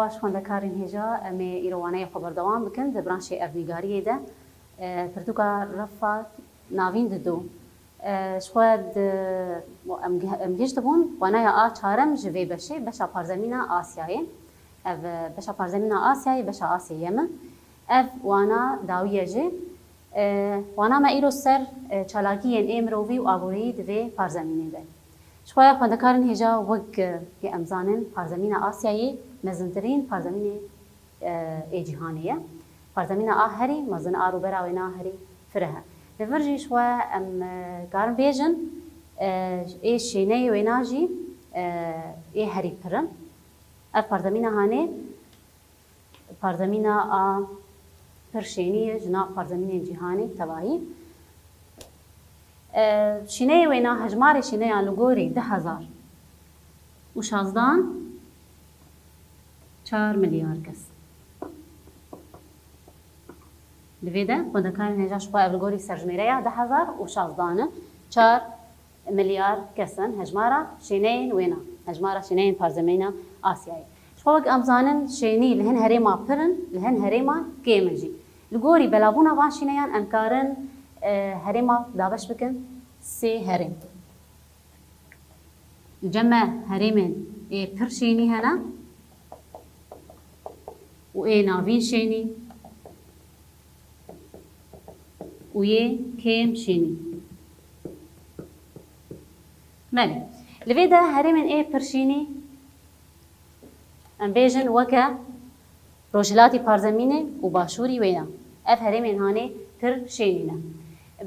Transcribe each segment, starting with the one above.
باش خوندەکارین هێژا ئەمێ ئیرۆوانەیە خۆبەردەوام بکەن دە برانشی ئەڤنیگاریەدا پرتوکا ڕەفا ناوین ددو شخواد ئەم گەشتە بوون وانایە ئا چارەم ji vê beşê beşa parzemîna Asyayê ev beşa parzemîna Asyayê beşa Asyayê me ev wana dawiye jê wana me îro ser çalakiyên ê mirovî û agoriyî di vê parzemînê de şixweya xwendekarên hêja wek yê em zanin parzemîna Asyayê mezintirîn parzemînê ê cîhanê ye parzemîna a herî mezin a rûbera wê na herî fire he li vir jî şixwe em karin bêjin ê şêneyê wê na jî ê herî pirin ev parzemîna hanê parzemîna a pir şênî ye ji nav parzemînên cîhanê tevahî şîneyê wê na hejmarê şîneyan li gorî 10,000 û 4 milyar kes li vê de xwendekarên hêja ji xwe ev li gorî serjmêreya 10,000 û 4 milyar kesin hejmara şêneyên wê na hejmara şêneyên parzemîna Asyayê ji xwe wek em zanin şênî li hin herêma pirin li hin herêma kêm jî li gorî belavbûna van şîneyan em karin herêma dabeş bikin sê herêm li cem herêmên ê pir şênî hene û ê navîn şênî û yê kêm şênî belê li vê de herêmên ê pir şînî em bêjin weke Rojhilatî Parzemînê û Başûrî wê ye ev herêmên hanê pir şênî ne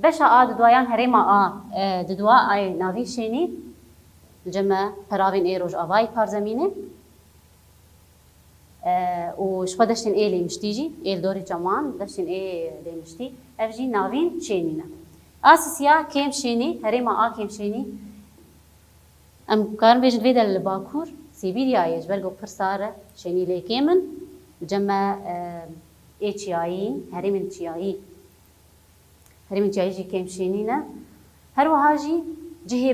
beşa a di duayan herêma a di dua ayê navîn şênî li cem peravên ê Rojavayî Parzemînê û ji xwe deştên ê lêmiştî jî ê li dorê çeman deştên ê lêmiştî ev jî navîn şênî ne a sisiya kêm şênî herêma a kêm şênî em karin bêjin vê de li Bakur Sîbîryayê ji ber ku pir sar e şênî lê kêm in li cem ê çiyayî herêmên çiyayî herêmên çiyayî jî kêm şênî ne her wiha jî cihê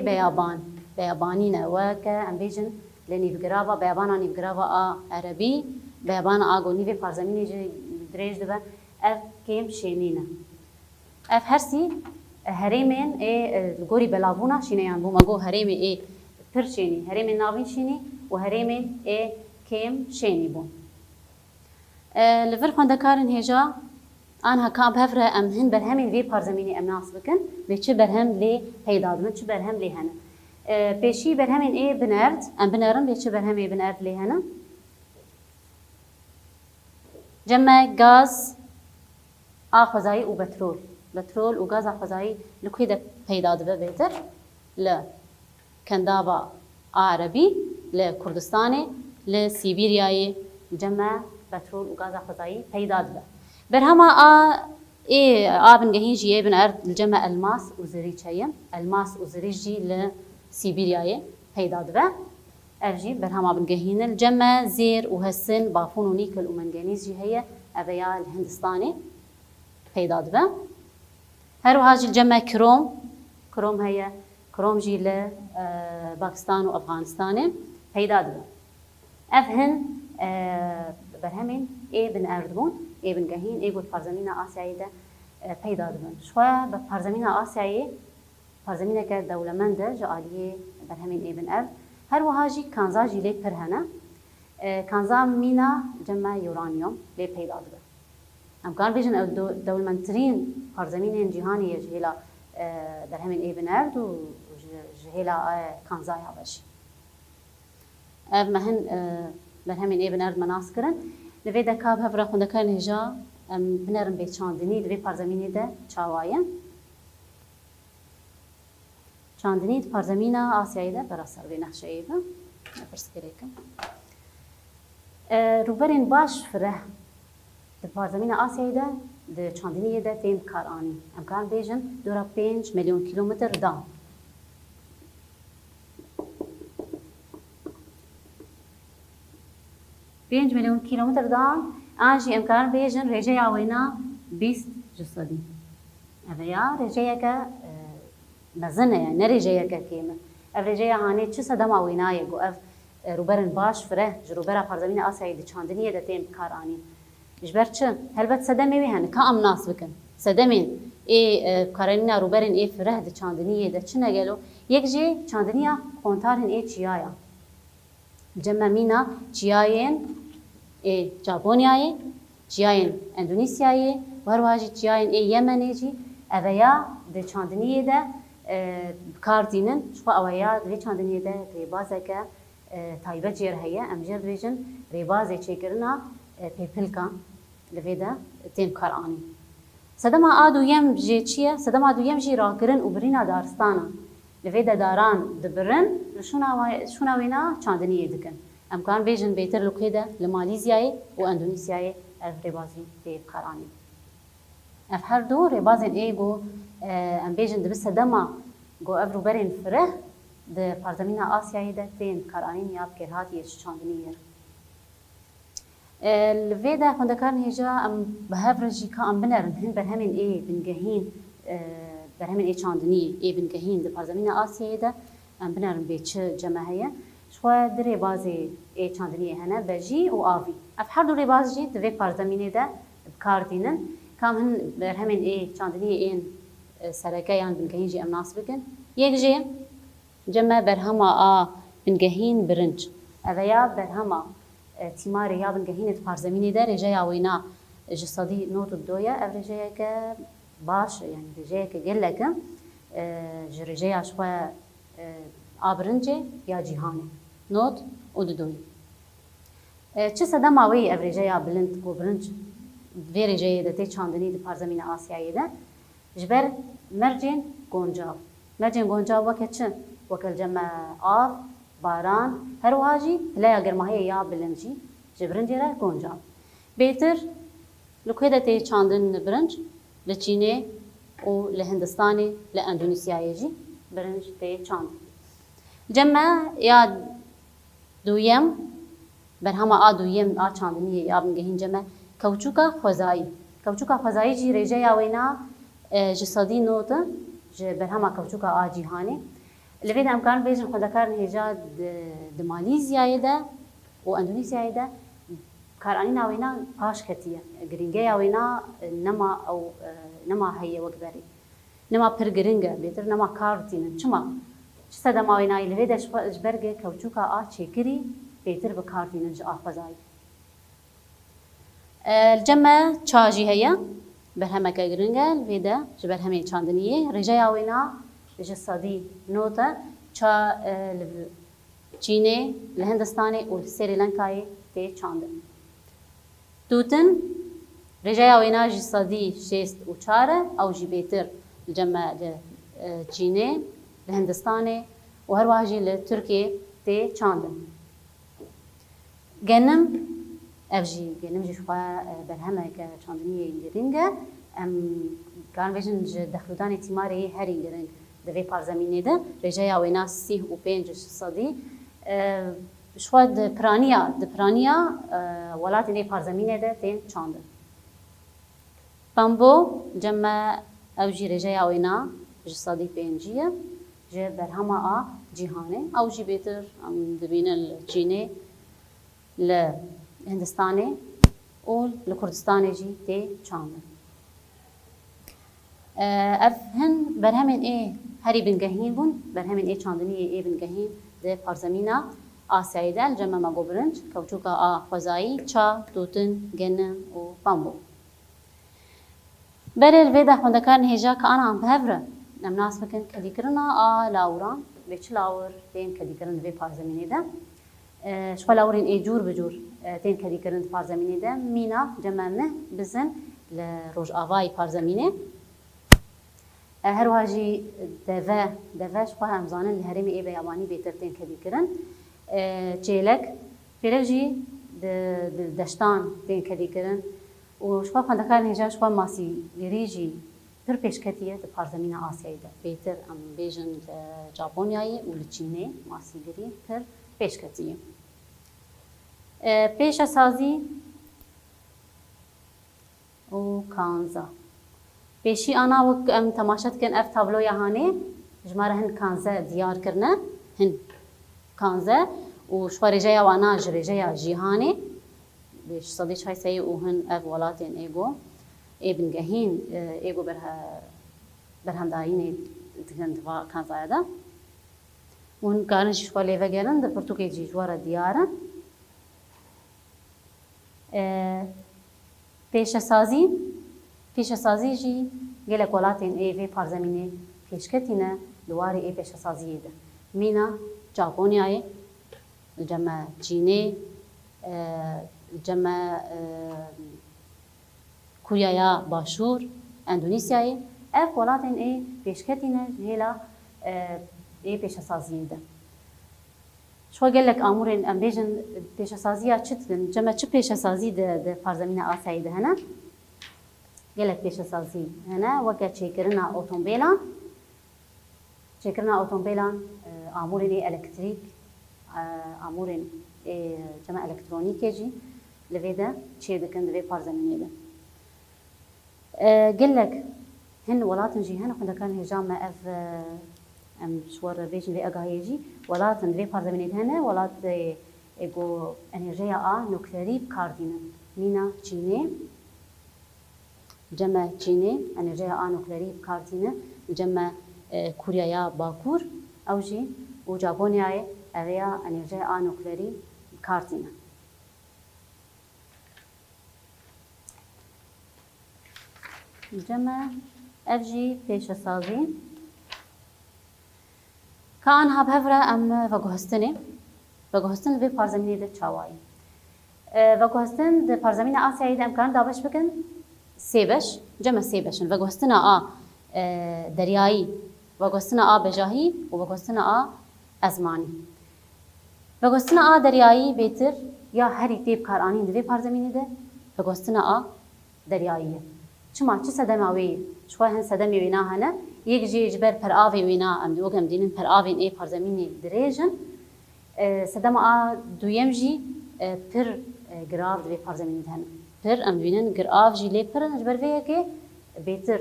beyabanî ne weke em bêjin li nîvgirava beyabana nîvgirava a erebî beyabana a gonîvê parzemînê jî dirêj dibe ev kêm şênî ne ev hersî herêmên ê li gorî belavbûna şîneyan bû me got herêmê ê pir şênî herêmên navîn şînî û herêmên ê kêm şênî bûn li vir xwendekarên hêja an heka hevre em hin berhemên vê parzemînê em nas bikin vê çi berhem lê peyda dibin çi berhem lê hene pêşî berhemên ê binerd em binerin vê çi berhemê binerd lê hene cem gaz a xwezayî û petrol û gaza xwezayî li kê de peyda dibe bêtir li kendava a erebî li Kurdistanê li Sîbîryayê cem petrol û gaza xwezayî peyda dibe berhema a ê a bingehîn jî ê binerd li cem elmas û zirîç heye elmas û zirîç jî li Sîbîryayê peyda dibe ev jî berhema bingehîn li cem zêr û hesin bafûn û nîkil û mengenîz jî heye ev ê ya li Hindistanê peyda dibe her wiha jî li cem krom heye krom jî li Pakistan û Efganistanê peyda dibe ev hin berhemên ê binerdibûn ê bingehîn ê got parzemîna Asyayê de peyda dibin ji xwe bi parzemîna Asyayê parzemîneke dewlemend e ji aliyê berhemên ê binev her wiha jî kanza jî lê pir hene kanza mîna cem uranyum lê peyda dibe em karin bêjin ew dewlemendtirîn parzemînên cîhanê ye ji hêla berhemên ê binerd û ji hêla kanzaya ve jî ev me hin berhemên ê binerd me nas kirin li vê de ka bi hevra xwendekarên hêja em binerin bê çandinî li vê parzemînê de çawaye çandinî di parzemîna Asyayê de bera ser vê nexşeyê de pirsgirêk e rûberên baş fireh di parzemîna Asyayê de di çandiniyê de tên kar anîn em karin bêjin dora 5 milyon kîlometr da 5 milyon kîlometr dan an jî em karin bêjin rêjeya wê na 20 ji sedî ev ê ya rêjeyeke mezin e ne rêjeyeke kêm e ev rêjeya hanê çi sedema wê nayê got ev روبرن باش فره جروبرا پارزمین آسیایی دی چاندنیه ده تیم کار آنی جبر چه هلبت صدمه وی هن که ام ناس بکن صدمین ای کارنینا روبرن ای فره دی چاندنیه ده چه نگلو یک جی چاندنیا کنتارن ای چیایا جمع مینا چیاین ای ژاپونیای چیاین اندونیسیای ورواجی چیاین ای یمنی جی اویا دی چاندنیه ده کاردینن شو اویا دی چاندنیه ده ریبازه که تایبه جیر هیا امجر بیجن ریبازه چیکرنا پیپلکا لویدا تیم کار آنی سدما آدو یم جی چیه سدما آدو یم جی راکرن و برینا دارستانا لویدا داران دبرن شونا وینا چاندنیه دکن امکان بیجن بیتر لوکیدا لمالیزیای و اندونیسیای اف ریبازی تیم کار آنی اف هر دو ریبازن ایگو ام بیجن دبس سدما گو اف روبرین فره ده پارزمین آسیایی ده تیم کار آنی نیاب کرهاتیش چاندنیه الفيدا هندا كان هجا ام بهافرجي كان بنرن هن برهمن اي بنجهين برهمن اي چاندني اي بنجهين ده پارزمين آسيا ده ام بنرن بيچ جماعيه شو دري بازي اي چاندني هنا بجي و آوي اف هر دو بازي ده پارزمين ده بكاردينن كام هن برهمن اي چاندني اين سركيان بنجهين جي ام ناس بكن يك جي جمع برهما بنجهين برنج اويا برهما تیماری یا بنگهینت پارزمینی در رجای وینا جسدی نوت الدویا او رجای که باش یعنی رجای که گله که رجای شوی آبرنجه یا جهانی نوت الدوی چه صدا ماوی او رجای بلند کو برنج وی رجای دتی چاندنی د پارزمین آسیایی ده جبر مرجین گونجاو وقت چه وکل جمع آف باران هر واجی لا اگر ماهی یا بلنجی جبرن جرا گونجا بهتر لکویده تی چاندن برنج لچینه و لهندستانی لاندونیسیایی جی برنج تی چاند جمع یا دویم برهما دویم چاندنی یا بنگهین جمع کوچوکا خزایی جی رجا یا وینا جسدی نوت برهما کوچوکا جهانی لفيد امكان بيجن خدكارن هجا د ماليزيا ده و اندونيسيا ده كارانينا وينا باش كتيه جرينجيا وينا نما او نما هي وكبري نما برجرينجا بيتر نما كارتين چما چسدا ما وينا لفيد جبرج كوچوكا چيكري بيتر بكارتين ج افزاي الجمع چاجي هي برهمه جرينجا لفيد جبرهمه چاندنيه رجايا وينا جسدی نوتا چا چینه لهندستانی و سریلانکای تی چاندن توتن رجای وینا جسدی شست و چاره او جی بیتر جمع چینه لهندستانی و هر واجی لترکیه تی چاندن گنم گنم جی شوا برهمه که چاندنی گرینگه ام کان ویژن دخلودانی تیماری هری گرینگ دوی پارزمینه ده رجای وینا 35 صدی شو د پرانیا ولات نه پارزمینه ده تین چاندن پامبو جمع اوجی رجای وینا صدی 5 ج برهما جهانه اوجی بیتر دبین الچینه ل هندستانه و لکردستانه جی تی چاندن افهن برهمن ايه هري بنجهين بون برهمن ايه چاندني ايه بنجهين ده پارزمينا آسياي ده الجمع مگو برنج كوچوكا خوزایی چا توتن گنم و بامبو برل ويدا خوندكارن هجا كانا عم بهفره نم ناس بكن كديكرنا لاوران بيچ لاور تين كديكرن ده پارزميني ده شو لاورين ايه جور بجور تين كديكرن پارزميني ده مينا جمعنا بزن لروج آواي پارزميني هر واجی دوش خواهم همزانن لهرم ای بیابانی بیترتین کدی کرن چیلک جی دشتان تین کدی کرن و شخوا خندکار نجا شخوا ماسی ریجی پر پیشکتیه د پارزمین آسیایی ده بیتر ام بیجن ژاپونیایی و لچینه ماسی گری پر پیشکتیه پیش سازی و کانزا پیشی آنا وک ام تماشات کن اف تابلو یهانه جماره هن کانزه دیار کرنه هن کانزه و شوارجایا وانا جرجایا جیهانی بیش صدی چای سی و هن اف ولاتین ایگو ابن جهین ایگو برهم داینی دکن دوا کان زایده ون کارن شوالي وگرن د پرتوګیزي جواره دیاره پیشەسازی جی gelek welatên êvê parzemînê pêşketîne li warê ê pêşesaziyê de mîna Japonyayê li cem Çînê li cem Kuryaya Başûr Endonîsyayê ev welatên ê pêşketîne ji hêla ê pêşesaziyê de şo gelek amûrên em bêjin pêşesaziya çi din cem çi pêşesazî di parzemîna Asyayê de hene gelek pêşesazî hene weke çêkirina otomobêlan amûrên ê elektrîk amûrên ê cem elektronîkê jî li vê de çê dikin di vê parzemînê de gelek hin welatên jî hene xwendekan hêja me ev em şwar bêjin vê agahiyê jî welatên di vê parzemînê de hene welatê ego enerjiya a nuklerî kar dînin mîna Çînê cem Çînê enerjiya a nuklerî kar dîne cem Kuryaya Bakur ew jî û Japonyayê ev ya enerjiya a nuklerî kar dîne cem ev jî pêşesazî kan habhevre em veguhestinê veguhestin li vê parzemînê de çawayê veguhestin di parzemîna Asyayê de em karin dabeş bikin sê beş cem sê beşin veguhestina a deryayî veguhestina a bejahî û veguhestina a ezmanî veguhestina a deryayî bêtir ya herî tê kar anîn di vê parzemînê de veguhestina a deryayî ye çima çi sedema wê ye şwa hin sedemê wê nahene yek jî ji ber peravê wê na em dîwok em dînin peravên ê parzemînê dirêjin sedema a duyem jî pir girav di vê parzemînê de hene pir em dibînin girav jî lê pirin ji ber vê yekê bêtir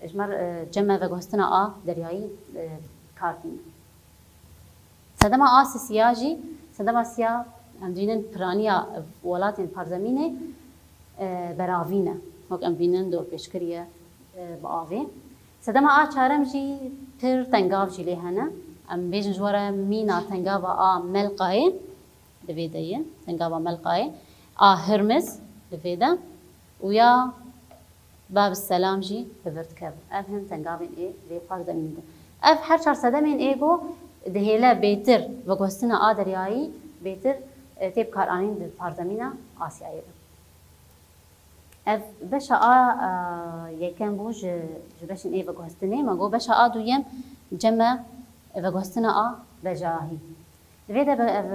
ji mer cem veguhestina a deryayî kar dîne sedema a sisiya jî sedema siya em dibînin piraniya welatên parzemînê beravî ne wek em bînin dorpêşkiriye bi avê sedema a çarem jî pir tengav jî lê hene em bêjin ji were mîna tengava a melqayê li vê de ye tengava melqayê a hirmiz li vê de û ya bab selam jî li vir dikevin ev hin tengavên ê vê parzemînê de ev her çar sedemên ê got dihêle bêtir veguhestina a deryayî bêtir tê kar anîn di parzemîna Asyayê de ev beşa a yekem bû ji beşên ê veguhestinê me got beşa a duyem cem veguhestina a bejahî li vê de ev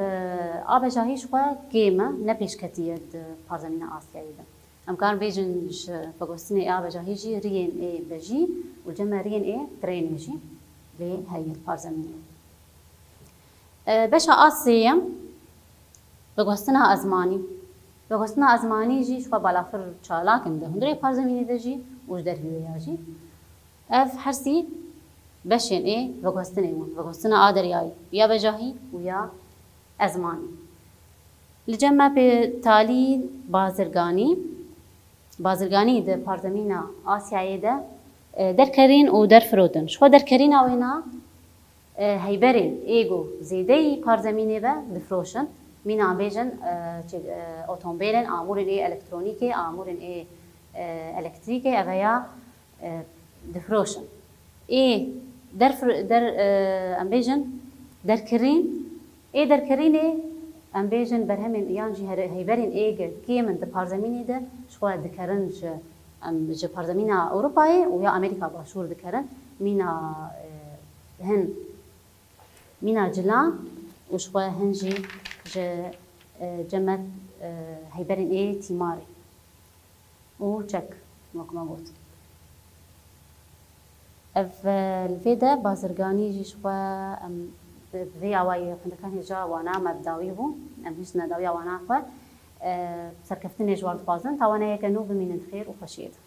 a bejahî ji xwe kêm e ne pêşketî di parzemîna Asyayê de em karin bêjin ji veguhestinê a bejahî jî riyên ê bejî û cem riyên ê trênê jî lê heye parzemînê beşa a sêyem veguhestina ezmanî veguhestina ezmanî jî ji xwe balafir çalakin di hundirê parzemînê de jî û ji dervîya jî ev hersî beşên ê veguhestinê wan veguhestina a deryayî ya bejahî û ya ezmanî li cem me talî bazirganî di parzemîna Asyayê de derkerîn û derfirotin ji xwe derkerîna wê na heyberên ê got zêdeyî parzemînê ve difroşin mîna em bêjin otomobêlên amûrên ê elektronîkê amûrên ê elektrîkê ev ya difroşin ê em bêjin derkirîn ê derkirînê em bêjin berhemên yan jî heyberên ê kêm di parzemînê de ji xwe dikerin ji parzemîna Ewropayê û ya Amerîka Başûr dikerin mîna cilan û ji xwe hin jî ji cem heyberên ê tîmarê û çek wek me got ev li vê de bazirganî jî ji xwe em vê awayê xwendekan hêja wana mebdawî bû em hiştine dawiya wana xwe serkeftinê ji wan dixwazin tawaneyeke nû bimînin xêr û xweşiyê de